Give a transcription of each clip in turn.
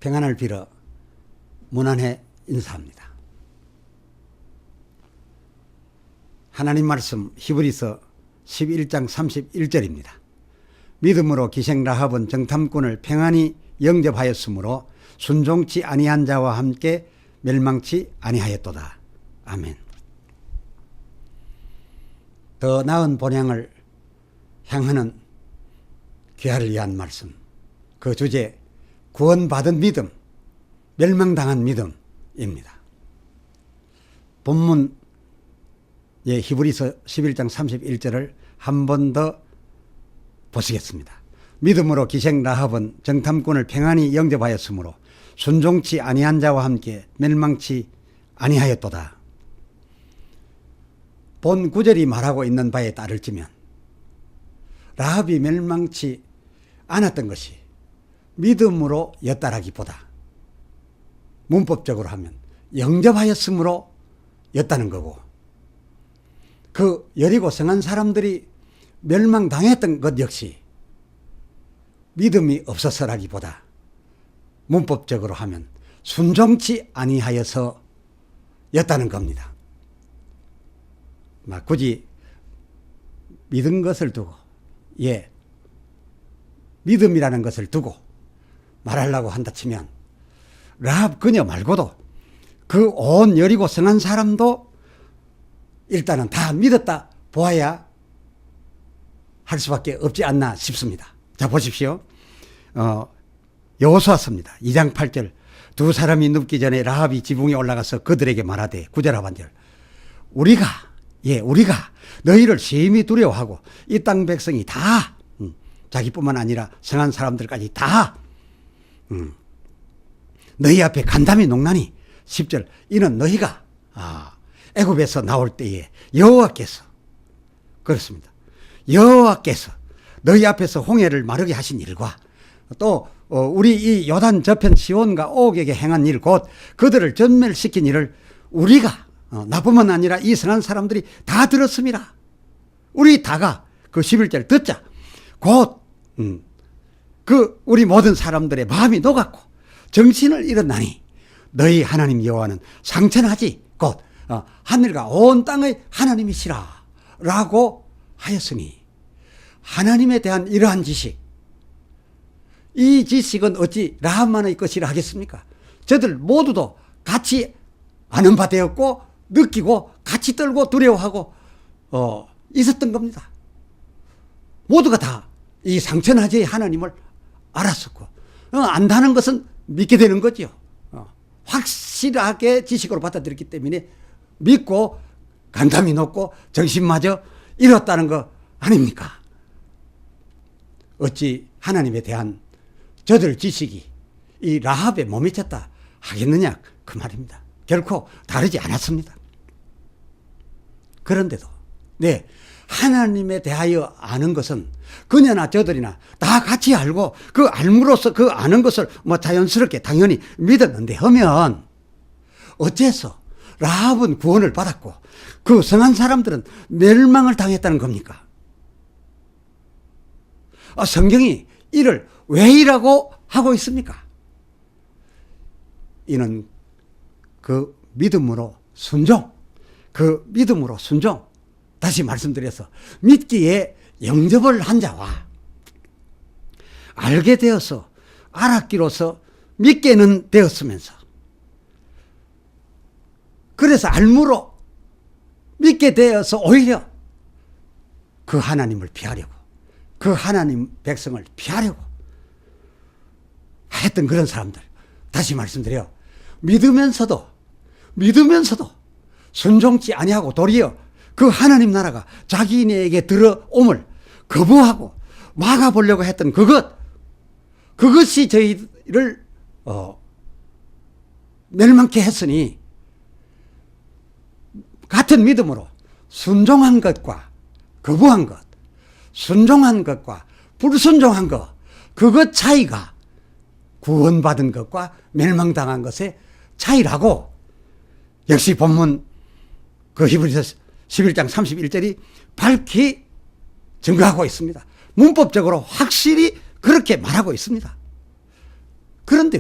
평안을 빌어 문안해 인사합니다. 하나님 말씀 히브리서 11장 31절입니다. 믿음으로 기생 라합은 정탐꾼을 평안히 영접하였으므로 순종치 아니한 자와 함께 멸망치 아니하였도다. 아멘. 더 나은 본향을 향하는 귀화를 위한 말씀, 그 주제 구원받은 믿음, 멸망당한 믿음입니다. 본문의 히브리서 11장 31절을 한 번 더 보시겠습니다. 믿음으로 기생 라합은 정탐꾼을 평안히 영접하였으므로 순종치 아니한 자와 함께 멸망치 아니하였도다. 본 구절이 말하고 있는 바에 따를지면 라합이 멸망치 않았던 것이 믿음으로 였다라기보다 문법적으로 하면 영접하였으므로 였다는 거고, 그 여리고 성한 사람들이 멸망당했던 것 역시 믿음이 없어서라기보다 문법적으로 하면 순종치 아니하여서 였다는 겁니다. 굳이 믿은 것을 두고, 믿음이라는 것을 두고 말하려고 한다 치면 라합 그녀 말고도 그 온 여리고 성한 사람도 일단은 다 믿었다 보아야 할 수밖에 없지 않나 싶습니다. 자, 보십시오. 여호수아서입니다. 2장 8절. 두 사람이 눕기 전에 라합이 지붕에 올라가서 그들에게 말하되, 9절 하반절. 우리가 너희를 심히 두려워하고 이 땅 백성이 다, 자기뿐만 아니라 성한 사람들까지 다 너희 앞에 간담이 녹나니, 10절. 이는 너희가 애굽에서 나올 때에 여호와께서, 그렇습니다, 여호와께서 너희 앞에서 홍해를 마르게 하신 일과 또 우리 이 요단 저편 시온과 옥에게 행한 일, 곧 그들을 전멸시킨 일을 우리가, 나뿐만 아니라 이 선한 사람들이 다 들었습니다. 우리 다가 그 11절 듣자 곧 그 우리 모든 사람들의 마음이 녹았고 정신을 잃었나니 너희 하나님 여호와는 상천하지 곧 하늘과 온 땅의 하나님이시라 라고 하였으니, 하나님에 대한 이러한 지식, 이 지식은 어찌 라합만의 것이라 하겠습니까? 저들 모두도 같이 아는 바 되었고 느끼고 같이 떨고 두려워하고 있었던 겁니다. 모두가 다 이 상천하지의 하나님을 알았었고, 안다는 것은 믿게 되는 거죠. 확실하게 지식으로 받아들였기 때문에 믿고 간담이 높고 정신마저 잃었다는 거 아닙니까? 어찌 하나님에 대한 저들 지식이 이 라합에 못 미쳤다 하겠느냐, 그 말입니다. 결코 다르지 않았습니다. 그런데도 하나님에 대하여 아는 것은 그녀나 저들이나 다 같이 알고 그 알므로써 그 아는 것을 자연스럽게 당연히 믿었는데 하면 어째서 라합은 구원을 받았고 그 성한 사람들은 멸망을 당했다는 겁니까? 성경이 이를 왜이라고 하고 있습니까? 이는 그 믿음으로 순종, 다시 말씀드려서 믿기에 영접을 한 자와 알게 되어서 알았기로서 믿게는 되었으면서, 그래서 알므로 믿게 되어서 오히려 그 하나님을 피하려고, 그 하나님 백성을 피하려고 했던 그런 사람들, 다시 말씀드려 믿으면서도 순종치 아니하고 도리어 그 하나님 나라가 자기네에게 들어옴을 거부하고 막아보려고 했던 그것이 저희를 멸망케 했으니, 같은 믿음으로 순종한 것과 거부한 것, 순종한 것과 불순종한 것, 그것 차이가 구원받은 것과 멸망당한 것의 차이라고 역시 본문 그 히브리서 11장 31절이 밝히 증거하고 있습니다. 문법적으로 확실히 그렇게 말하고 있습니다. 그런데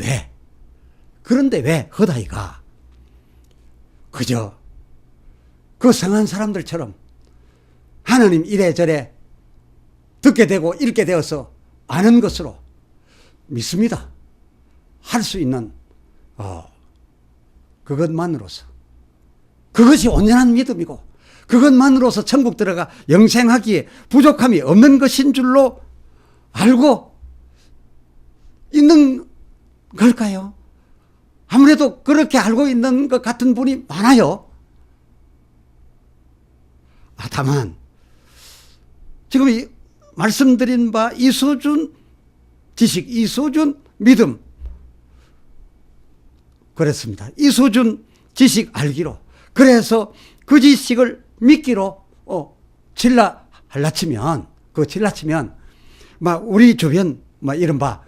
그런데 왜 허다이가 그저 그 성한 사람들처럼 하나님 이래저래 듣게 되고 읽게 되어서 아는 것으로 믿습니다. 할 수 있는 그것만으로서, 그것이 온전한 믿음이고 그것만으로서 천국 들어가 영생하기에 부족함이 없는 것인 줄로 알고 있는 걸까요? 아무래도 그렇게 알고 있는 것 같은 분이 많아요. 다만 지금 말씀드린 바 이 수준 지식, 이 수준 믿음, 그렇습니다. 이 수준 지식 알기로, 그래서 그 지식을 믿기로 칠라치면 막 우리 주변 막 이른바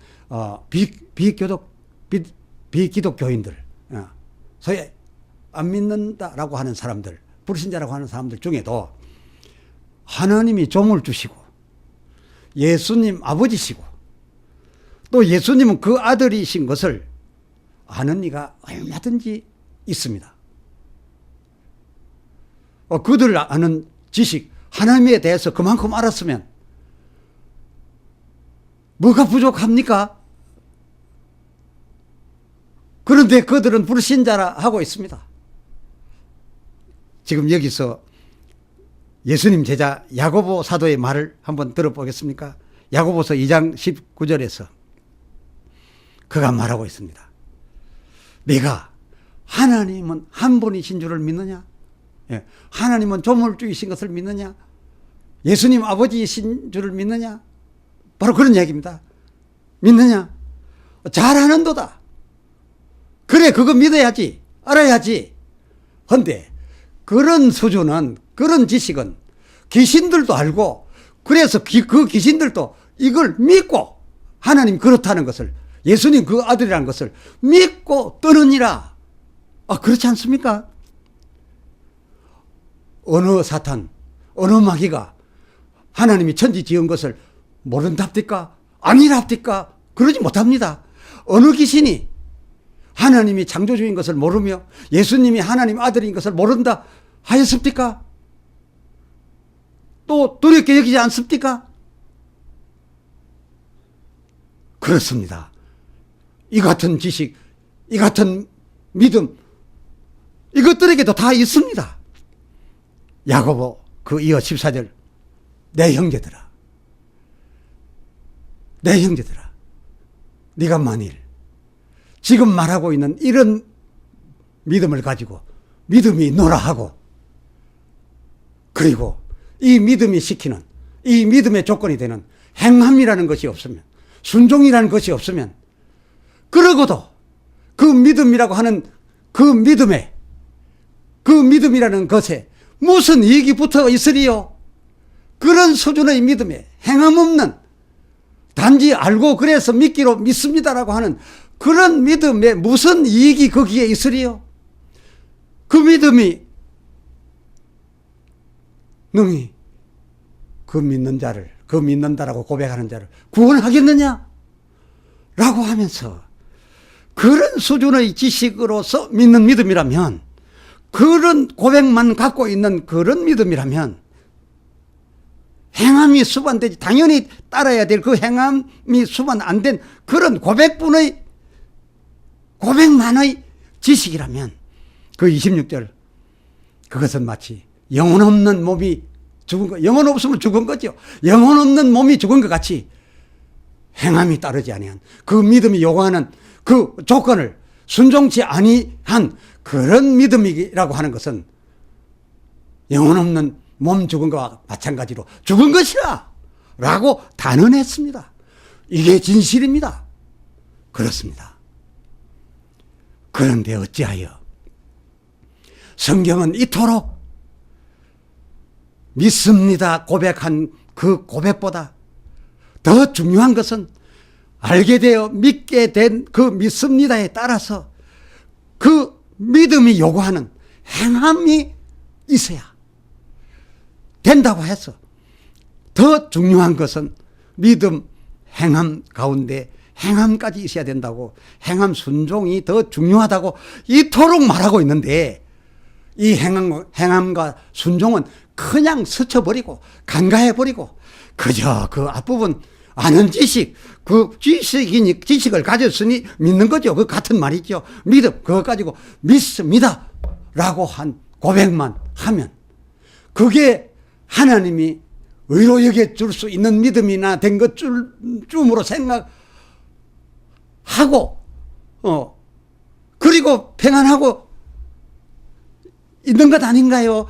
비기독교인들, 소위 안 믿는다라고 하는 사람들, 불신자라고 하는 사람들 중에도 하나님이 종을 주시고 예수님 아버지시고 또 예수님은 그 아들이신 것을 아는 이가 얼마든지 있습니다. 그들 아는 지식, 하나님에 대해서 그만큼 알았으면 뭐가 부족합니까? 그런데 그들은 불신자라 하고 있습니다. 지금 여기서 예수님 제자 야고보 사도의 말을 한번 들어보겠습니까? 야고보서 2장 19절에서 그가 말하고 있습니다. 네가 하나님은 한 분이신 줄을 믿느냐? 하나님은 조물주이신 것을 믿느냐? 예수님 아버지이신 줄을 믿느냐? 바로 그런 이야기입니다. 믿느냐? 잘하는도다. 그래, 그거 믿어야지, 알아야지. 근데 그런 수준은, 그런 지식은 귀신들도 알고, 그래서 그 귀신들도 이걸 믿고 하나님 그렇다는 것을, 예수님 그 아들이라는 것을 믿고 떠느니라. 그렇지 않습니까? 어느 사탄, 어느 마귀가 하나님이 천지 지은 것을 모른답니까? 아니랍니까? 그러지 못합니다. 어느 귀신이 하나님이 창조주인 것을 모르며 예수님이 하나님 아들인 것을 모른다 하였습니까? 또 두렵게 여기지 않습니까? 그렇습니다. 이 같은 지식, 이 같은 믿음, 이것들에게도 다 있습니다. 야고보 그 이어 14절, 내 형제들아, 내 형제들아, 네가 만일 지금 말하고 있는 이런 믿음을 가지고 믿음이 있노라 하고, 그리고 이 믿음이 시키는, 이 믿음의 조건이 되는 행함이라는 것이 없으면, 순종이라는 것이 없으면, 그러고도 그 믿음이라고 하는 그 믿음에, 그 믿음이라는 것에 무슨 이익이 붙어 있으리요? 그런 수준의 믿음에 행함 없는, 단지 알고 그래서 믿기로 믿습니다라고 하는 그런 믿음에 무슨 이익이 거기에 있으리요? 그 믿음이 능히 그 믿는 자를, 그 믿는다라고 고백하는 자를 구원하겠느냐? 라고 하면서, 그런 수준의 지식으로서 믿는 믿음이라면, 그런 고백만 갖고 있는 그런 믿음이라면 행함이 수반되지, 당연히 따라야 될 그 행함이 수반 안 된 그런 고백만의 지식이라면, 그 26절, 그것은 마치 영혼 없는 몸이 죽은 것, 영혼 없으면 죽은 거죠. 영혼 없는 몸이 죽은 것 같이 행함이 따르지 아니한, 그 믿음이 요구하는 그 조건을 순종치 아니한 그런 믿음이라고 하는 것은 영혼 없는 몸 죽은 것과 마찬가지로 죽은 것이라 라고 단언했습니다. 이게 진실입니다. 그렇습니다. 그런데 어찌하여 성경은 이토록 믿습니다 고백한 그 고백보다 더 중요한 것은 알게 되어 믿게 된 그 믿습니다에 따라서 그 믿음이 요구하는 행함이 있어야 된다고 해서, 더 중요한 것은 믿음, 행함 가운데 행함까지 있어야 된다고, 행함 순종이 더 중요하다고 이토록 말하고 있는데, 이 행함과 순종은 그냥 스쳐버리고 간과해버리고 그저 그 앞부분 아는 지식, 그 지식을 가졌으니 믿는 거죠. 그 같은 말이죠. 믿음, 그거 가지고 믿습니다 라고 한 고백만 하면 그게 하나님이 의로 여겨줄 수 있는 믿음이나 된 것 쯤으로 생각하고 그리고 평안하고 있는 것 아닌가요?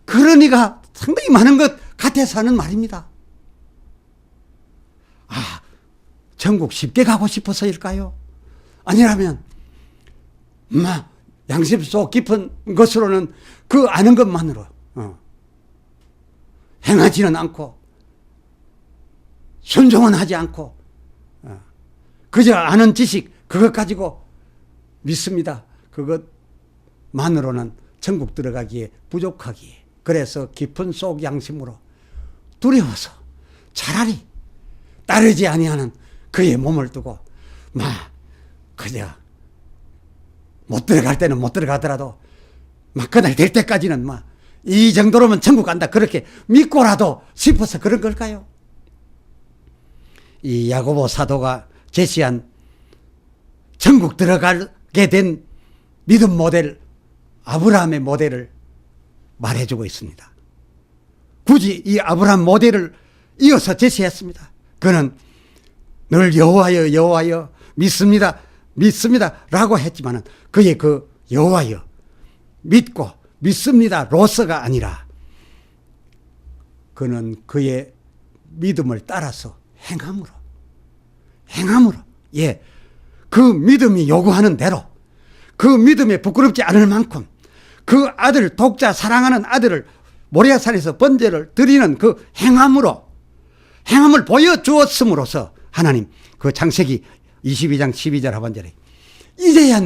그러니까 상당히 많은 것 같아서 하는 말입니다. 아, 천국 쉽게 가고 싶어서일까요? 아니라면 양심 속 깊은 것으로는 그 아는 것만으로 행하지는 않고 순종은 하지 않고 그저 아는 지식 그것 가지고 믿습니다. 그것만으로는 천국 들어가기에 부족하기에 그래서 깊은 속 양심으로 두려워서 차라리 따르지 아니하는 그의 몸을 두고 그저 못 들어갈 때는 못 들어가더라도 그날 될 때까지는 이 정도로면 천국 간다 그렇게 믿고라도 싶어서 그런 걸까요? 이 야고보 사도가 제시한 천국 들어가게 된 믿음 모델 아브라함의 모델을 말해주고 있습니다. 굳이 이 아브라함 모델을 이어서 제시했습니다. 그는 늘 여호와여 믿습니다 라고 했지만은 그의 그 여호와여 믿고 믿습니다 로서가 아니라 그는 그의 믿음을 따라서 행함으로 그 믿음이 요구하는 대로 그 믿음에 부끄럽지 않을 만큼 그 아들 독자 사랑하는 아들을 모리아산에서 번제를 드리는 그 행함을 보여주었음으로써 하나님 그 창세기 22장 12절 하반절에 이제야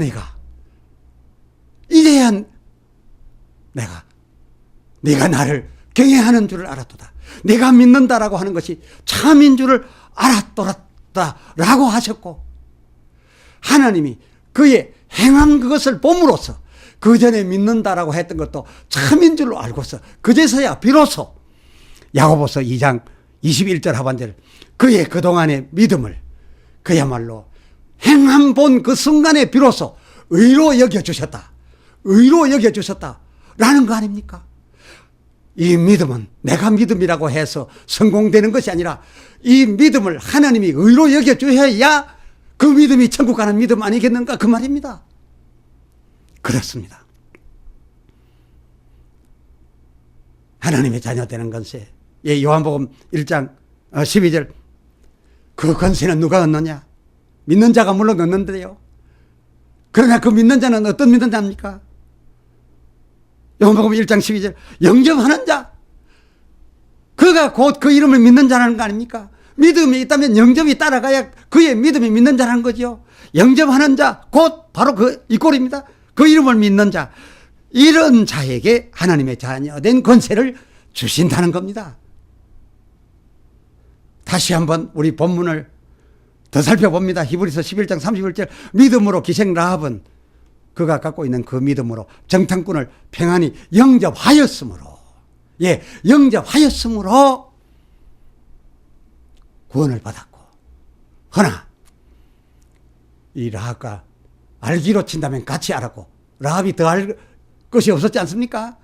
내가 나를 경외하는 줄을 알았도다. 내가 믿는다라고 하는 것이 참인 줄을 알았도다 라고 하셨고 하나님이 그의 행한 그것을 봄으로써 그 전에 믿는다라고 했던 것도 참인 줄로 알고서 그제서야 비로소 야고보서 2장 21절 하반절 그의 그동안의 믿음을 그야말로 행함 본 그 순간에 비로소 의로 여겨주셨다 라는 거 아닙니까? 이 믿음은 내가 믿음이라고 해서 성공되는 것이 아니라 이 믿음을 하나님이 의로 여겨주셔야 그 믿음이 천국 가는 믿음 아니겠는가 그 말입니다. 그렇습니다. 하나님의 자녀 되는 건세. 요한복음 1장 12절 그 권세는 누가 얻느냐? 믿는 자가 물론 얻는데요. 그러나 그 믿는 자는 어떤 믿는 자입니까? 요한복음 1장 12절 영접하는 자 그가 곧 그 이름을 믿는 자라는 거 아닙니까? 믿음이 있다면 영접이 따라가야 그의 믿음이 믿는 자라는 거죠. 영접하는 자 곧 바로 이 꼴입니다. 그 이름을 믿는 자 이런 자에게 하나님의 자녀된 권세를 주신다는 겁니다. 다시 한번 우리 본문을 더 살펴봅니다. 히브리서 11장 31절 믿음으로 기생 라합은 그가 갖고 있는 그 믿음으로 정탐꾼을 평안히 영접하였으므로 구원을 받았고 허나 이 라합과 알기로 친다면 같이 알았고 라합이 더 알 것이 없었지 않습니까?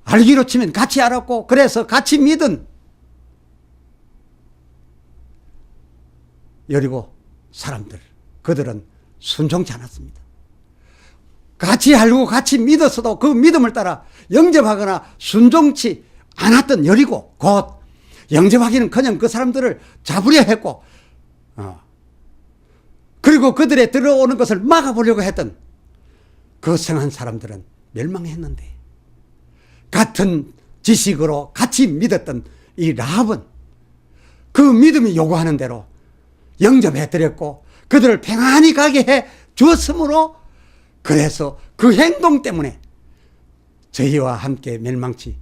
알기로 치면 같이 알았고 그래서 같이 믿은 여리고 사람들 그들은 순종치 않았습니다. 같이 알고 같이 믿었어도 그 믿음을 따라 영접하거나 순종치 않았던 여리고 곧 영접하기는커녕 그 사람들을 잡으려 했고 그리고 그들의 들어오는 것을 막아보려고 했던 그 성한 사람들은 멸망했는데 같은 지식으로 같이 믿었던 이 라합은 그 믿음이 요구하는 대로 영접해드렸고 그들을 평안히 가게 해 주었으므로 그래서 그 행동 때문에 저희와 함께 멸망치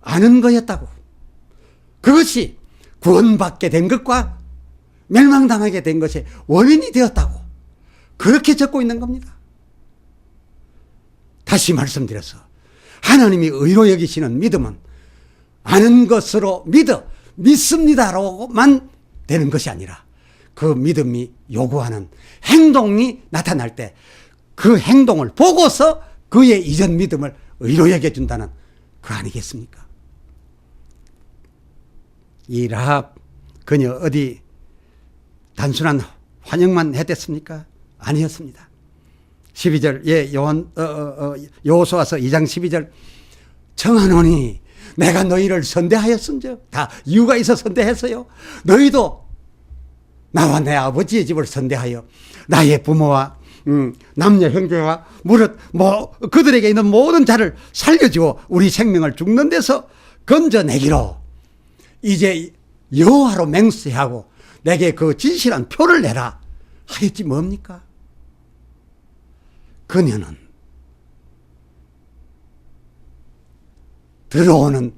않은 거였다고. 그것이 구원받게 된 것과 멸망당하게 된 것의 원인이 되었다고 그렇게 적고 있는 겁니다. 다시 말씀드려서 하나님이 의로 여기시는 믿음은 아는 것으로 믿습니다로만 되는 것이 아니라 그 믿음이 요구하는 행동이 나타날 때 그 행동을 보고서 그의 이전 믿음을 의로 여겨준다는 그 아니겠습니까? 이 라합 그녀 어디 단순한 환영만 했댔습니까? 아니었습니다. 12절 여호수아서 2장 12절 청하노니 내가 너희를 선대하였은즉 다 이유가 있어 선대했어요. 너희도 나와 내 아버지의 집을 선대하여 나의 부모와 남녀 형제와 무릇 그들에게 있는 모든 자를 살려주어 우리 생명을 죽는 데서 건져내기로 이제 여호와로 맹세하고 내게 그 진실한 표를 내라 하였지 뭡니까? 그녀는 들어오는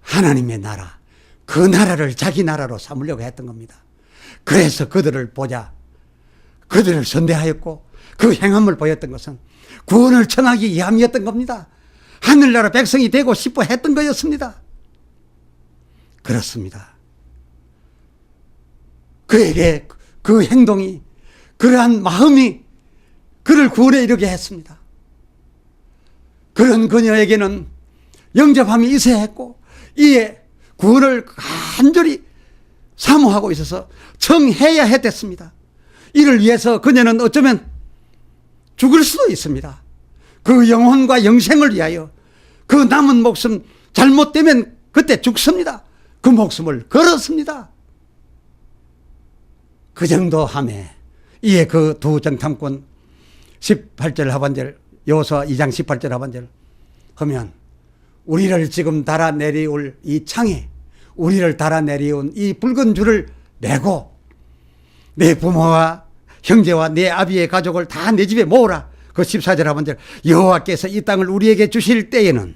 하나님의 나라, 그 나라를 자기 나라로 삼으려고 했던 겁니다. 그래서 그들을 보자 그들을 선대하였고 그 행함을 보였던 것은 구원을 청하기 위함이었던 겁니다. 하늘나라 백성이 되고 싶어 했던 거였습니다. 그렇습니다. 그에게 그 행동이 그러한 마음이 그를 구원에 이르게 했습니다. 그런 그녀에게는 영접함이 있어야 했고 이에 구원을 간절히 사모하고 있어서 청해야 했댔습니다. 이를 위해서 그녀는 어쩌면 죽을 수도 있습니다. 그 영혼과 영생을 위하여 그 남은 목숨 잘못되면 그때 죽습니다. 그 목숨을 걸었습니다. 그 정도 함에 이에 그 두 정탐꾼 18절 하반절 여호수아 2장 18절 하반절 하면 우리를 지금 달아내리올 이 창에 우리를 달아내리온 이 붉은 줄을 내고 내 부모와 형제와 내 아비의 가족을 다 내 집에 모으라. 그 14절 하반절 여호와께서 이 땅을 우리에게 주실 때에는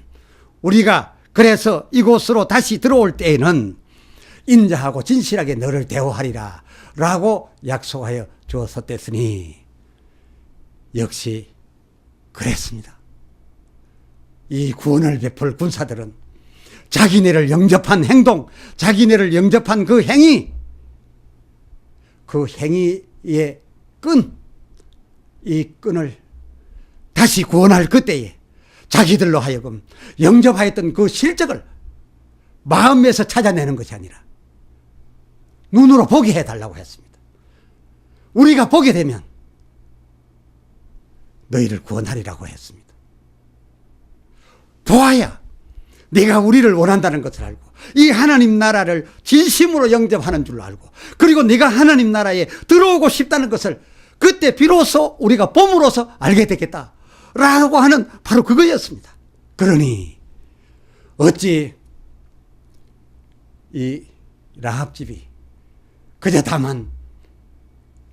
우리가 그래서 이곳으로 다시 들어올 때에는 인자하고 진실하게 너를 대우하리라 라고 약속하여 주었었댔으니 역시 그랬습니다. 이 구원을 베풀 군사들은 자기네를 영접한 행동, 자기네를 영접한 그 행위, 그 행위의 이 끈을 다시 구원할 그때에 자기들로 하여금 영접하였던 그 실적을 마음에서 찾아내는 것이 아니라 눈으로 보게 해달라고 했습니다. 우리가 보게 되면 너희를 구원하리라고 했습니다. 보아야 네가 우리를 원한다는 것을 알고 이 하나님 나라를 진심으로 영접하는 줄로 알고 그리고 네가 하나님 나라에 들어오고 싶다는 것을 그때 비로소 우리가 봄으로써 알게 되겠다라고 하는 바로 그거였습니다. 그러니 어찌 이 라합집이 그저 다만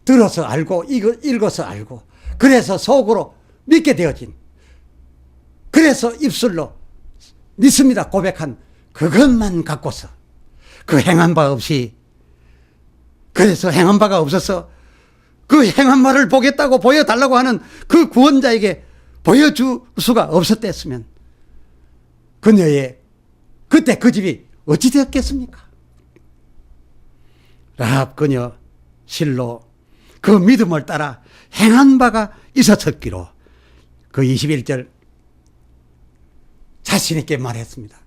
들어서 알고 읽어서 알고 그래서 속으로 믿게 되어진 그래서 입술로 믿습니다 고백한 그것만 갖고서 그 행한 바 없이 그래서 행한 바가 없어서 그 행한 바를 보겠다고 보여달라고 하는 그 구원자에게 보여줄 수가 없었댔으면 그녀의 그때 그 집이 어찌 되었겠습니까? 라합 그녀 실로 그 믿음을 따라 행한 바가 있었기로 그 21절 자신 있게 말했습니다.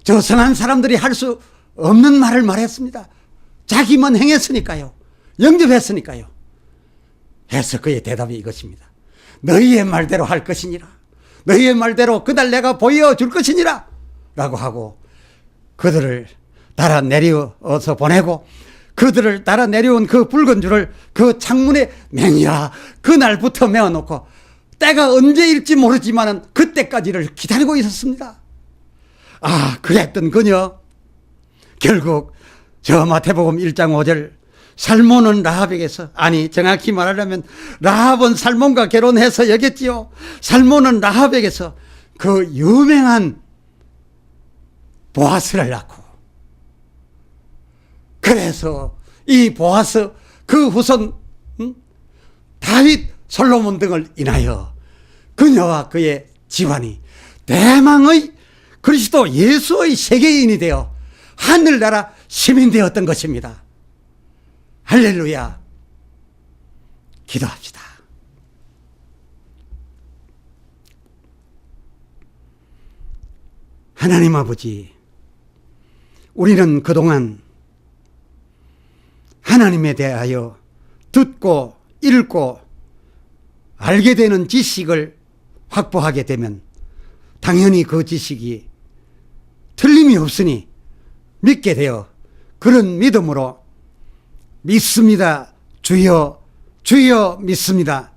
저 선한 사람들이 할 수 없는 말을 말했습니다. 자기만 행했으니까요. 영접했으니까요. 해서 그의 대답이 이것입니다. 너희의 말대로 할 것이니라. 너희의 말대로 그날 내가 보여줄 것이니라. 라고 하고 그들을 따라 내려서 보내고 그들을 따라 내려온 그 붉은 줄을 그 창문에 맹이라 그날부터 메어놓고 때가 언제일지 모르지만은 그때까지를 기다리고 있었습니다. 아, 그랬던 그녀 결국 저 마태복음 1장 5절 살몬은 라합에게서 아니 정확히 말하려면 라합은 살몬과 결혼해서 여겼지요. 살몬은 라합에게서 그 유명한 보아스를 낳고 그래서 이 보아스 그 후손 다윗 솔로몬 등을 인하여 그녀와 그의 집안이 대망의 그리스도 예수의 세계인이 되어 하늘나라 시민 되었던 것입니다. 할렐루야. 기도합시다. 하나님 아버지, 우리는 그동안 하나님에 대하여 듣고 읽고 알게 되는 지식을 확보하게 되면 당연히 그 지식이 틀림이 없으니 믿게 되어 그런 믿음으로 믿습니다. 주여 주여 믿습니다.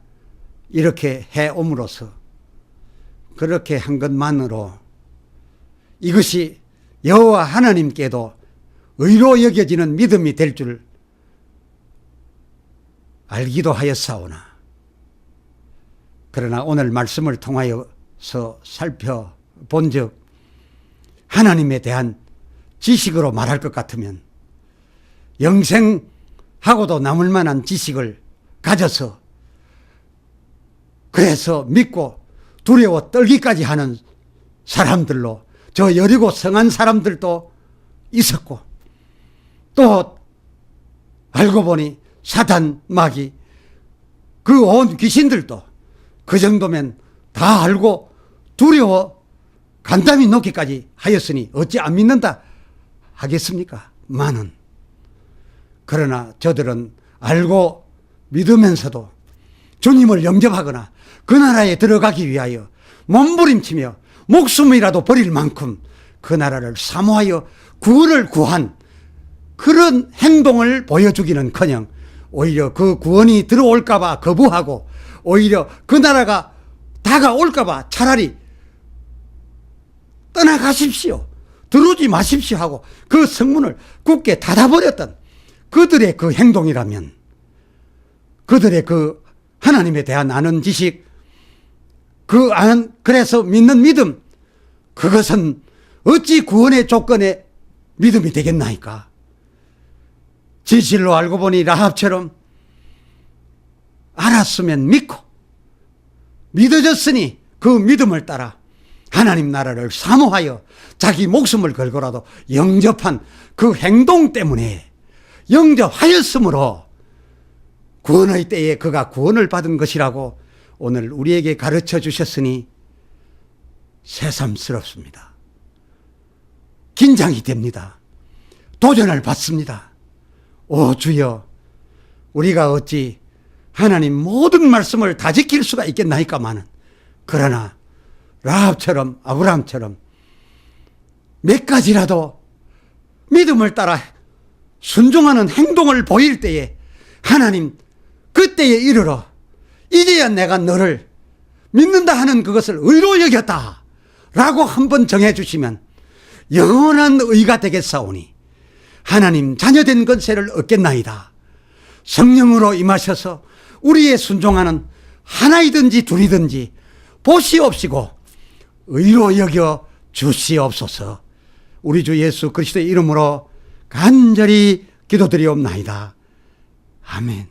이렇게 해옴으로써 그렇게 한 것만으로 이것이 여호와 하나님께도 의로 여겨지는 믿음이 될 줄 알기도 하였사오나, 그러나 오늘 말씀을 통하여서 살펴본즉 하나님에 대한 지식으로 말할 것 같으면 영생하고도 남을 만한 지식을 가져서 그래서 믿고 두려워 떨기까지 하는 사람들로 저 여리고 성한 사람들도 있었고, 또 알고 보니 사단 마귀 그 온 귀신들도 그 정도면 다 알고 두려워 간담이 놓기까지 하였으니 어찌 안 믿는다 하겠습니까? 많은. 그러나 저들은 알고 믿으면서도 주님을 영접하거나 그 나라에 들어가기 위하여 몸부림치며 목숨이라도 버릴 만큼 그 나라를 사모하여 구원을 구한 그런 행동을 보여주기는커녕 오히려 그 구원이 들어올까봐 거부하고 오히려 그 나라가 다가올까봐 차라리 떠나가십시오, 들어오지 마십시오 하고 그 성문을 굳게 닫아버렸던 그들의 그 행동이라면, 그들의 그 하나님에 대한 아는 지식, 그래서 믿는 믿음, 그것은 어찌 구원의 조건의 믿음이 되겠나이까? 진실로 알고 보니 라합처럼 알았으면 믿고 믿어졌으니 그 믿음을 따라 하나님 나라를 사모하여 자기 목숨을 걸고라도 영접한 그 행동 때문에 영접하였으므로 구원의 때에 그가 구원을 받은 것이라고 오늘 우리에게 가르쳐 주셨으니 새삼스럽습니다. 긴장이 됩니다. 도전을 받습니다. 오 주여, 우리가 어찌 하나님 모든 말씀을 다 지킬 수가 있겠나이까마는, 그러나 라합처럼 아브라함처럼 몇 가지라도 믿음을 따라 순종하는 행동을 보일 때에 하나님 그때에 이르러 이제야 내가 너를 믿는다 하는 그것을 의로 여겼다 라고 한번 정해주시면 영원한 의가 되겠사오니 하나님 자녀된 권세를 얻겠나이다. 성령으로 임하셔서 우리의 순종하는 하나이든지 둘이든지 보시옵시고 의로 여겨 주시옵소서. 우리 주 예수 그리스도의 이름으로 간절히 기도드리옵나이다. 아멘.